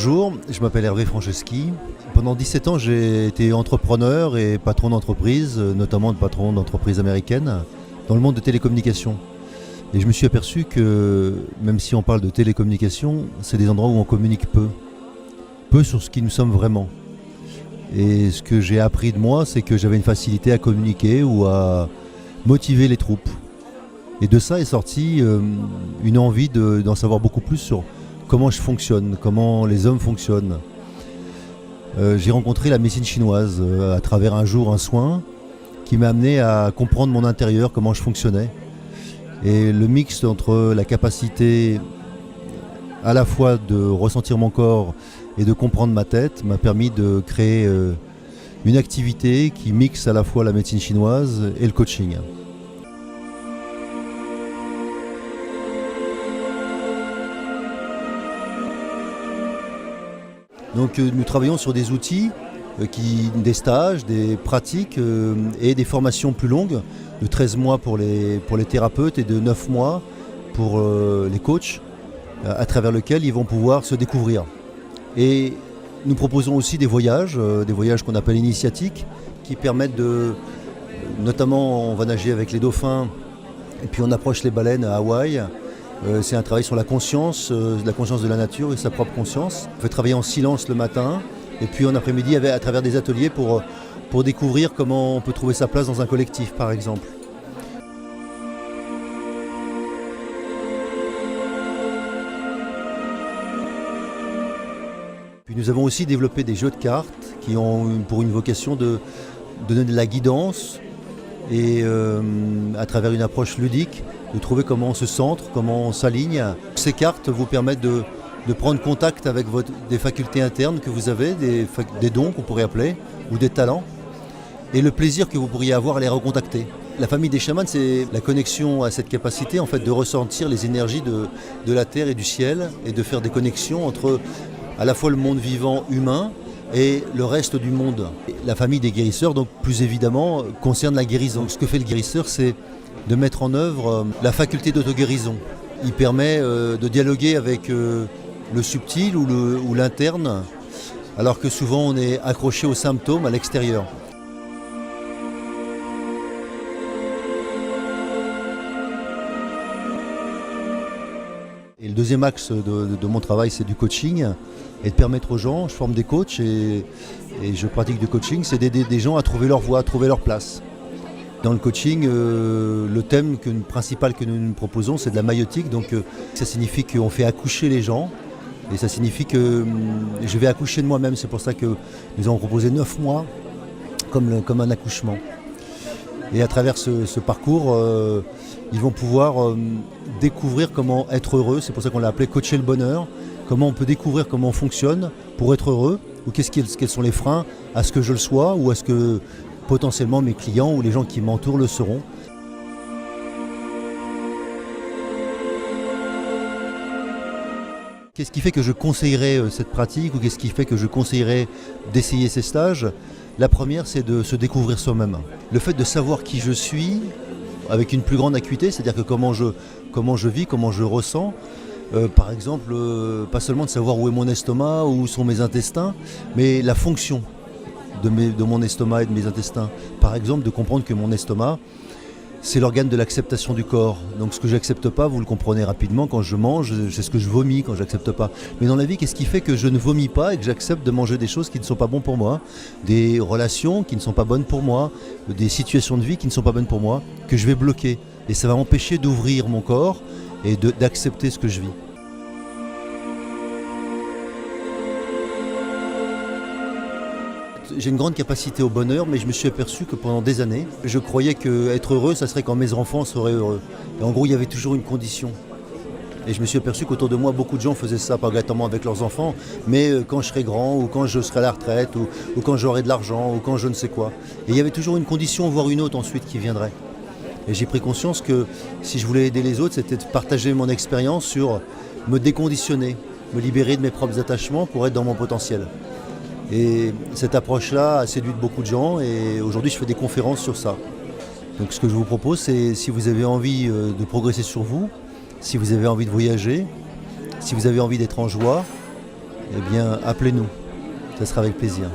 Bonjour, je m'appelle Hervé Franceschi. Pendant 17 ans, j'ai été entrepreneur et patron d'entreprise, notamment de patron d'entreprise américaine, dans le monde de télécommunications. Et je me suis aperçu que, même si on parle de télécommunications, c'est des endroits où on communique peu sur ce qui nous sommes vraiment. Et ce que j'ai appris de moi, c'est que j'avais une facilité à communiquer ou à motiver les troupes. Et de ça est sortie une envie d'en savoir beaucoup plus sur comment je fonctionne, comment les hommes fonctionnent. J'ai rencontré la médecine chinoise à travers un jour un soin qui m'a amené à comprendre mon intérieur, comment je fonctionnais. Et le mix entre la capacité à la fois de ressentir mon corps et de comprendre ma tête m'a permis de créer une activité qui mixe à la fois la médecine chinoise et le coaching. Donc nous travaillons sur des outils, des stages, des pratiques et des formations plus longues, de 13 mois pour les thérapeutes et de 9 mois pour les coachs, à travers lesquels ils vont pouvoir se découvrir. Et nous proposons aussi des voyages qu'on appelle initiatiques, qui permettent notamment on va nager avec les dauphins et puis on approche les baleines à Hawaï. C'est un travail sur la conscience de la nature et sa propre conscience. On fait travailler en silence le matin et puis en après-midi à travers des ateliers pour découvrir comment on peut trouver sa place dans un collectif par exemple. Puis nous avons aussi développé des jeux de cartes qui ont pour une vocation de donner de la guidance et à travers une approche ludique, de trouver comment on se centre, comment on s'aligne. Ces cartes vous permettent de prendre contact avec des facultés internes que vous avez, des dons qu'on pourrait appeler, ou des talents, et le plaisir que vous pourriez avoir à les recontacter. La famille des chamans, c'est la connexion à cette capacité en fait, de ressentir les énergies de la terre et du ciel, et de faire des connexions entre à la fois le monde vivant humain et le reste du monde. La famille des guérisseurs, donc plus évidemment, concerne la guérison. Ce que fait le guérisseur, c'est de mettre en œuvre la faculté d'auto-guérison. Il permet de dialoguer avec le subtil ou l'interne, alors que souvent on est accroché aux symptômes à l'extérieur. Et le deuxième axe de mon travail, c'est du coaching, et de permettre aux gens, je forme des coachs et je pratique du coaching, c'est d'aider des gens à trouver leur voie, à trouver leur place. Dans le coaching, le thème principal que nous proposons, c'est de la maïotique. Donc ça signifie qu'on fait accoucher les gens. Et ça signifie que je vais accoucher de moi-même. C'est pour ça que nous avons proposé 9 mois comme un accouchement. Et à travers ce parcours, ils vont pouvoir découvrir comment être heureux. C'est pour ça qu'on l'a appelé coacher le bonheur. Comment on peut découvrir comment on fonctionne pour être heureux. Ou quels sont les freins à ce que je le sois ou à ce que potentiellement mes clients ou les gens qui m'entourent le seront. Qu'est-ce qui fait que je conseillerais cette pratique ou qu'est-ce qui fait que je conseillerais d'essayer ces stages? La première, c'est de se découvrir soi-même. Le fait de savoir qui je suis avec une plus grande acuité, c'est-à-dire que comment je vis, comment je ressens. Par exemple, pas seulement de savoir où est mon estomac, où sont mes intestins, mais la fonction de mon estomac et de mes intestins. Par exemple, de comprendre que mon estomac, c'est l'organe de l'acceptation du corps. Donc ce que j'accepte pas, vous le comprenez rapidement, quand je mange, c'est ce que je vomis quand j'accepte pas. Mais dans la vie, qu'est-ce qui fait que je ne vomis pas et que j'accepte de manger des choses qui ne sont pas bonnes pour moi, des relations qui ne sont pas bonnes pour moi, des situations de vie qui ne sont pas bonnes pour moi, que je vais bloquer. Et ça va m'empêcher d'ouvrir mon corps et d'accepter ce que je vis. J'ai une grande capacité au bonheur, mais je me suis aperçu que pendant des années, je croyais qu'être heureux, ça serait quand mes enfants seraient heureux. Et en gros, il y avait toujours une condition. Et je me suis aperçu qu'autour de moi, beaucoup de gens faisaient ça, pas obligatoirement avec leurs enfants, mais quand je serai grand, ou quand je serai à la retraite, ou quand j'aurai de l'argent, ou quand je ne sais quoi. Et il y avait toujours une condition, voire une autre ensuite qui viendrait. Et j'ai pris conscience que si je voulais aider les autres, c'était de partager mon expérience sur me déconditionner, me libérer de mes propres attachements pour être dans mon potentiel. Et cette approche-là a séduit beaucoup de gens et aujourd'hui je fais des conférences sur ça. Donc ce que je vous propose, c'est si vous avez envie de progresser sur vous, si vous avez envie de voyager, si vous avez envie d'être en joie, eh bien appelez-nous, ça sera avec plaisir.